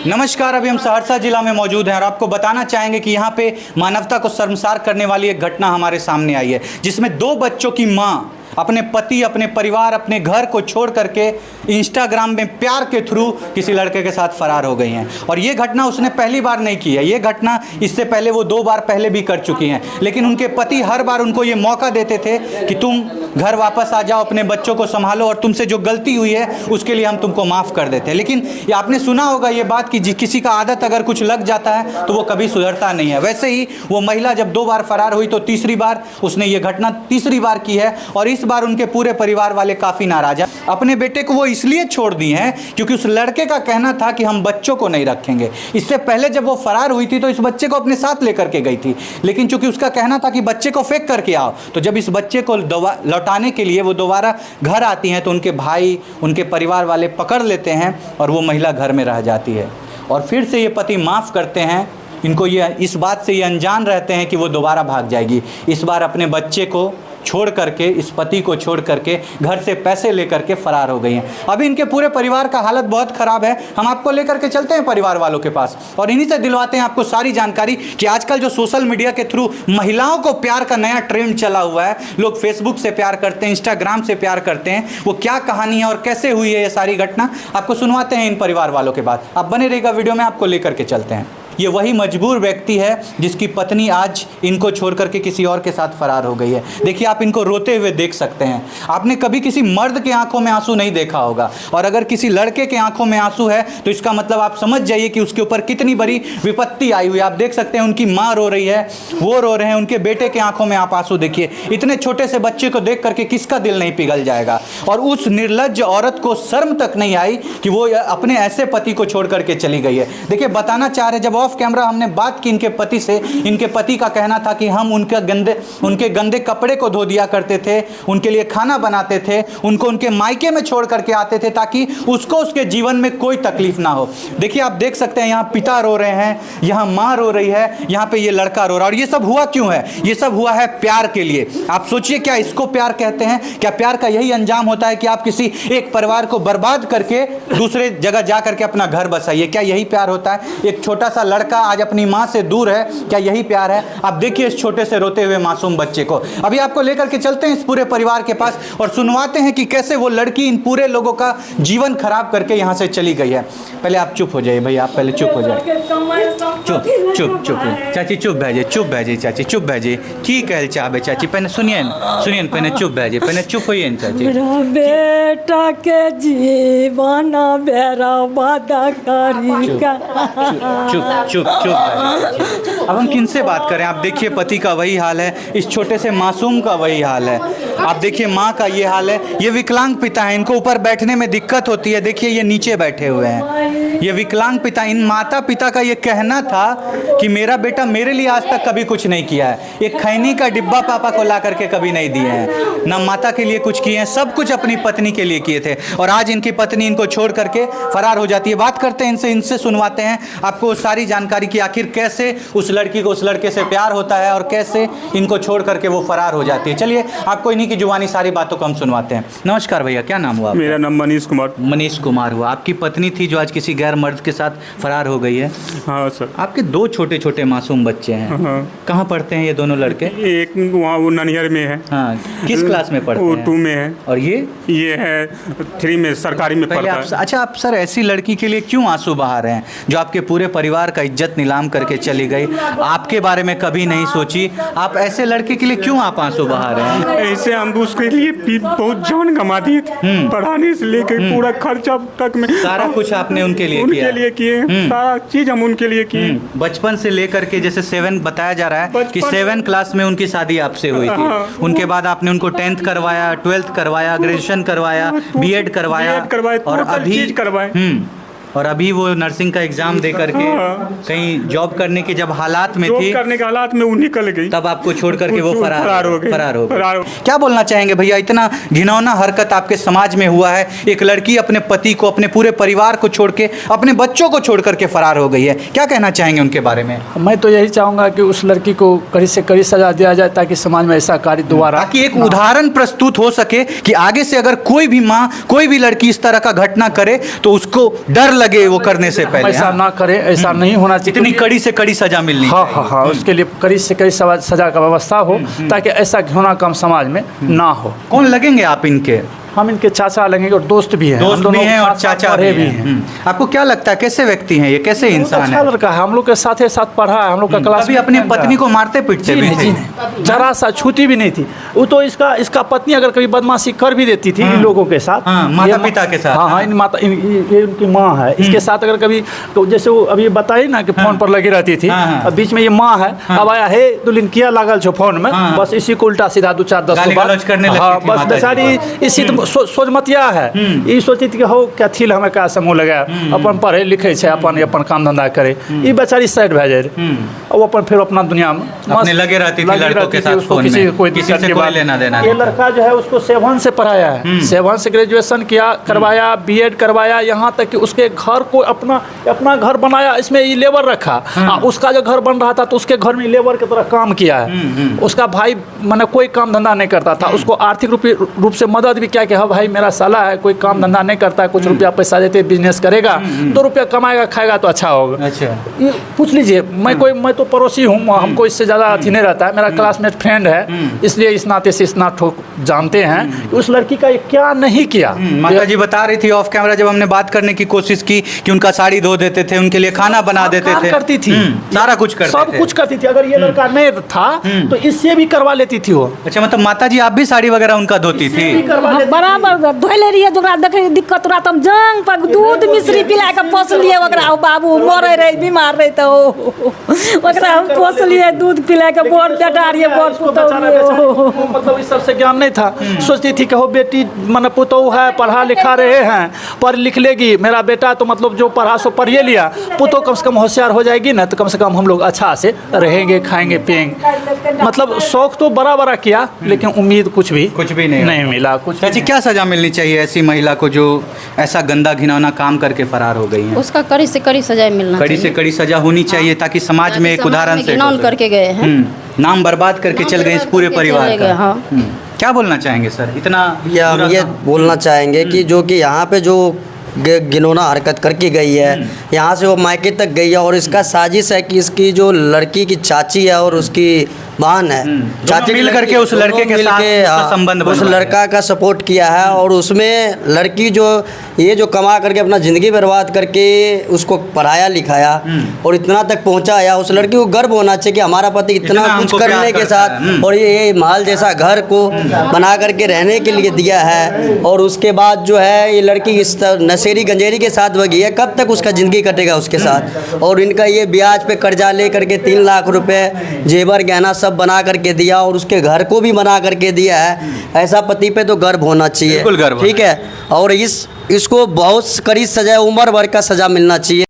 नमस्कार, अभी हम सहरसा जिला में मौजूद हैं और आपको बताना चाहेंगे कि यहाँ पे मानवता को शर्मसार करने वाली एक घटना हमारे सामने आई है, जिसमें 2 बच्चों की माँ अपने पति, अपने परिवार, अपने घर को छोड़ करके इंस्टाग्राम में प्यार के थ्रू किसी लड़के के साथ फरार हो गई हैं। और ये घटना उसने पहली बार नहीं की है, ये घटना इससे पहले वो 2 बार पहले भी कर चुकी हैं। लेकिन उनके पति हर बार उनको ये मौका देते थे कि तुम घर वापस आ जाओ, अपने बच्चों को संभालो और तुमसे जो गलती हुई है उसके लिए हम तुमको माफ़ कर देते हैं। लेकिन ये आपने सुना होगा ये बात कि किसी का आदत अगर कुछ लग जाता है तो वो कभी सुधरता नहीं है। वैसे ही वो महिला जब 2 बार फरार हुई तो तीसरी बार उसने ये घटना तीसरी बार की है और इस बार उनके पूरे परिवार वाले काफ़ी नाराज हैं। अपने बेटे को वो इसलिए छोड़ दी हैं क्योंकि उस लड़के का कहना था कि हम बच्चों को नहीं रखेंगे। इससे पहले जब वो फरार हुई थी तो इस बच्चे को अपने साथ लेकर के गई थी, लेकिन चूंकि उसका कहना था कि बच्चे को फेंक करके आओ, तो जब इस बच्चे को लौटाने के लिए वो दोबारा घर आती हैं तो उनके भाई, उनके परिवार वाले पकड़ लेते हैं और वो महिला घर में रह जाती है। और फिर से ये पति माफ़ करते हैं इनको, ये इस बात से ये अनजान रहते हैं कि वो दोबारा भाग जाएगी। इस बार अपने बच्चे को छोड़ करके, इस पति को छोड़ करके घर से पैसे लेकर के फरार हो गई हैं। अभी इनके पूरे परिवार का हालत बहुत ख़राब है। हम आपको लेकर के चलते हैं परिवार वालों के पास और इन्हीं से दिलवाते हैं आपको सारी जानकारी कि आजकल जो सोशल मीडिया के थ्रू महिलाओं को प्यार का नया ट्रेंड चला हुआ है, लोग फेसबुक से प्यार करते हैं, इंस्टाग्राम से प्यार करते हैं, वो क्या कहानी है और कैसे हुई है ये सारी घटना आपको सुनवाते हैं इन परिवार वालों के बाद। आप बने रहिएगा वीडियो में, आपको लेकर के चलते हैं। ये वही मजबूर व्यक्ति है जिसकी पत्नी आज इनको छोड़ करके किसी और के साथ फरार हो गई है। देखिए, आप इनको रोते हुए देख सकते हैं। आपने कभी किसी मर्द के आंखों में आंसू नहीं देखा होगा और अगर किसी लड़के के आंखों में आंसू है तो इसका मतलब आप समझ जाइए कि उसके ऊपर कितनी बड़ी विपत्ति आई हुई है। आप देख सकते हैं उनकी माँ रो रही है, वो रो रहे हैं, उनके बेटे के आंखों में आप आंसू देखिए। इतने छोटे से बच्चे को देख करके किसका दिल नहीं पिघल जाएगा। और उस निर्लज्ज औरत को शर्म तक नहीं आई कि वो अपने ऐसे पति को छोड़ करके चली गई है। देखिए, बताना चाह रहे, जब ऑफ कैमरा हमने बात की इनके पति से, इनके पति का कहना था कि हम उनके गंदे कपड़े को धो दिया करते थे, उनके लिए खाना बनाते थे, उनको उनके मायके में छोड़ करके आते थे ताकि उसको उसके जीवन में कोई तकलीफ ना हो। देखिए, आप देख सकते हैं यहाँ पिता रो रहे हैं, यहाँ माँ रो रही है, यहाँ पे ये लड़का रो रहा है। और ये सब हुआ क्यों है? ये सब हुआ है प्यार के लिए। आप सोचिए, क्या इसको प्यार कहते हैं? क्या प्यार का यही अंजाम होता है कि आप किसी एक परिवार को बर्बाद करके दूसरे जगह जा करके अपना घर बसाइए? क्या यही प्यार होता है? एक छोटा सा लड़का आज अपनी मां से दूर है, क्या यही प्यार है? आप देखिए इस छोटे से रोते हुए मासूम बच्चे को। अभी आपको लेकर के चलते हैं इस पूरे परिवार के पास और सुनवाते हैं कि कैसे वो लड़की इन पूरे लोगों का जीवन खराब करके यहां से चली गई है। पहले आप चुप हो जाइए भैया, आप पहले चुप हो जाइए। चुप चुप चुप चाची, चुप भेजे, चुप भेजे चाची, चुप भेजे। की कहल चाहे चाची? पहले सुनिए सुनिए, पहले चुप भेजे, पहले चुप होइए चाची। बेटा के जीवन बेरा वादा करी का। चुप चुप चुप। अब हम किन से बात करें? आप देखिए पति का वही हाल है, इस छोटे से मासूम का वही हाल है। आप देखिए माँ का ये हाल है। ये विकलांग पिता है, इनको ऊपर बैठने में दिक्कत होती है। देखिए ये नीचे बैठे हुए हैं, ये विकलांग पिता। इन माता पिता का ये कहना था कि मेरा बेटा मेरे लिए आज तक कभी कुछ नहीं किया है। एक खैनी का डिब्बा पापा को ला करके कभी नहीं दिए हैं, ना माता के लिए कुछ किए हैं, सब कुछ अपनी पत्नी के लिए किए थे। और आज इनकी पत्नी इनको छोड़ करके फरार हो जाती है। बात करते हैं इनसे सुनवाते हैं आपको सारी जानकारी कि आखिर कैसे उस लड़की को उस लड़के से प्यार होता है और कैसे इनको छोड़ करके वो फरार हो जाती है। चलिए आपको इन्हीं की जुबानी सारी बातों को हम सुनवाते हैं। नमस्कार भैया, क्या नाम हुआ? मेरा नाम मनीष कुमार। मनीष कुमार हुआ। आपकी पत्नी थी जो आज किसी गैर मर्द के साथ फरार हो गई है? हाँ सर। आपके 2 छोटे छोटे मासूम बच्चे हैं। हाँ। कहाँ पढ़ते हैं ये दोनों लड़के? एक वहाँ वो ननियर में है। हाँ, किस क्लास में पढ़ते हैं? 2 में है। और ये है 3 में, सरकारी में पढ़ता है। अच्छा, आप सर ऐसी लड़की के लिए क्यों आंसू बहा रहे हैं जो आपके पूरे परिवार का इज्जत नीलाम करके चली गई? आपके बारे में कभी नहीं सोची? आप ऐसे लड़के के लिए क्यों आप आंसू बहा रहे हैं? ऐसे हम उसके लिए बहुत जान गंवा दी, पढ़ाने से लेकर पूरा खर्चा तक में सारा कुछ आपने उनके लिए किए। सारा चीज हम उनके लिए किए। बचपन से लेकर के, जैसे 7 बताया जा रहा है कि 7 क्लास में उनकी शादी आपसे हुई थी। उनके बाद आपने उनको 10th करवाया, 12th करवाया, ग्रेजुएशन करवाया, बीएड करवाया और अभी वो नर्सिंग का एग्जाम दे करके कहीं जॉब करने के जब हालात में थी, करने के हालात में वो निकल गई, तब आपको छोड़ करके वो फरार हो गई। गई। क्या बोलना चाहेंगे भैया? इतना घिनौना हरकत आपके समाज में हुआ है, एक लड़की अपने पति को, अपने पूरे परिवार को छोड़ के, अपने बच्चों को छोड़ करके फरार हो गई है। क्या कहना चाहेंगे उनके बारे में? मैं तो यही चाहूँगा कि उस लड़की को कड़ी से कड़ी सजा दिया जाए ताकि समाज में ऐसा कार्य दोबारा, ताकि एक उदाहरण प्रस्तुत हो सके कि आगे से अगर कोई भी माँ, कोई भी लड़की इस तरह का घटना करे तो उसको डर लगे वो करने से पहले? ऐसा हाँ? ना करे, ऐसा नहीं होना चाहिए। इतनी कड़ी से कड़ी सजा मिलनी हाँ चाहिए। हाँ हाँ, उसके लिए कड़ी से कड़ी सजा का व्यवस्था हो, ताकि ऐसा घिनौना काम समाज में ना हो। कौन लगेंगे आप इनके? हम इनके चाचा लगेंगे और दोस्त भी हैं। हम दोस्त भी दोनों हैं और साथ साथ चाचा पढ़े भी हैं। आपको क्या लगता है कैसे व्यक्ति हैं ये, कैसे बहुत इंसान अच्छा है? लड़का है, हम लोग के साथ पढ़ा है, हम लोग का क्लास कभी अपनी पत्नी को मारते पीटते भी थे? जरा सा छूती भी नहीं थी वो तो। इसका पत्नी अगर कभी बदमाशी कर भी देती थी इन लोगों के साथ, हाँ, माता पिता के साथ। हाँ हाँ, ये उनकी माँ है, इसके साथ अगर कभी तो जैसे वो अभी बताई ना कि फोन पर लगी रहती थी, हाँ, हाँ। अब बीच में ये माँ है, अब आया हे दुल्हन किया लागल छो फोन में, हाँ। बस इसी को उल्टा सीधा 2-4-10 गाली गलौज करने लगती हाँ, थी बस माता जी बेचारी को। इसी तो सोचमतिया है, ये सोची थी कि हो क्या थी हमें क्या समूह लगा, अपन पढ़े लिखे छे, अपन काम धंधा करे, ये बेचारी साइड भे जाए और वो अपन फिर अपना दुनिया में अपने लगे रहती थी लड़कों के साथ उसको फोन किसी में, कोई किसी दिक्कत से की कोई बात- लेना देना ये नहीं। लड़का जो है उसको सेवन से पढ़ाया है, सेवन से ग्रेजुएशन किया, करवाया, बीएड करवाया, यहाँ तक कि उसके घर को अपना घर बनाया, इसमें ये लेबर रखा। उसका जो घर बन रहा था तो उसके घर में लेबर की तरह काम किया है। उसका भाई माने कोई काम धंधा नहीं करता था, उसको आर्थिक रूप से मदद भी किया कि हाँ भाई मेरा साला है, कोई काम धंधा नहीं करता है, कुछ रुपया पैसा देते बिजनेस करेगा, 2 रुपया कमाएगा खाएगा तो अच्छा होगा। अच्छा, ये पूछ लीजिए, मैं तो पड़ोसी हूँ, हमको इससे ज़्यादा अथी नहीं रहता है, मेरा क्लासमेट फ्रेंड है, इसलिए इस नाते से इतना ठोक जानते हैं कि उस लड़की का ये क्या नहीं किया। माता जी बता रही थी ऑफ कैमरा, जब हमने बात करने की कोशिश की कि उनका साड़ी धो देते थे, उनके लिए खाना बना देते थे, करती थी, सारा कुछ करते सब थे। कुछ करती थी। अगर ये लड़का नहीं था तो इससे भी करवा लेती थी वो, अच्छा, मतलब माता जी आप भी साड़ी वगैरह उनका धोती थी? बराबर धोले रहिए, ओकरा देखे दिक्कत रहा हम जंग पर दूध मिश्री पिला के पोसलिए ओकरा। ओ बाबू मरे रहे, बीमार रहे तो ओकरा हम पोसलिए, दूध पिला के बोर चटारिए, बोर पुतौलिए। मतलब इस सबसे ज्ञान नहीं था। सोचती थी कि हो बेटी मन पुतौ है, पढ़ा लिखा रहे हैं, पढ़ लिख लेगी, मेरा बेटा तो मतलब जो पढ़ा सो पढ़िए लिया, पुतौ कम से कम होशियार हो जाएगी ना, तो कम से कम हम लोग अच्छा से रहेंगे, खाएंगे पिएंगे। मतलब शौक तो बड़ा किया, लेकिन उम्मीद कुछ भी नहीं मिला। कुछ चाची क्या सजा मिलनी चाहिए ऐसी महिला को जो ऐसा गंदा घिनौना काम करके फरार हो गई है? उसका कड़ी से कड़ी सजा मिलना कड़ी से कड़ी सजा होनी चाहिए, ताकि समाज में एक उदाहरण से घिनौन करके गए हैं, नाम बर्बाद करके चल गए इस पूरे परिवार का। हाँ। क्या बोलना चाहेंगे सर, इतना या हम बुरा ये काम? बोलना चाहेंगे कि जो कि यहाँ पे जो गिनौना हरकत करके गई है, यहाँ से वो मायके तक गई है, और इसका साजिश है कि इसकी जो लड़की की चाची है और उसकी बहन है, दोनों मिल करके उस लड़के के साथ उसका संबंध उस बनवाया है। लड़का का सपोर्ट किया है, और उसमें लड़की जो कमा करके अपना ज़िंदगी बर्बाद करके उसको पढ़ाया लिखाया और इतना तक पहुँचाया, उस लड़की को गर्व होना चाहिए कि हमारा पति इतना इतना हमको कुछ करने प्यार के करता है। साथ और ये महल जैसा घर को बना करके रहने के लिए दिया है, और उसके बाद जो है ये लड़की इस नशेरी गंजेरी के साथ भगी है, कब तक उसका ज़िंदगी कटेगा उसके साथ। और इनका ये ब्याज पे कर्जा ले करके 3 लाख रुपए जेवर गहना सब बना करके दिया, और उसके घर को भी बना करके दिया है। ऐसा पति पे तो गर्व होना चाहिए, बिल्कुल गर्व ठीक है। और इसको बहुत कड़ी सजा, उम्र भर का सजा मिलना चाहिए।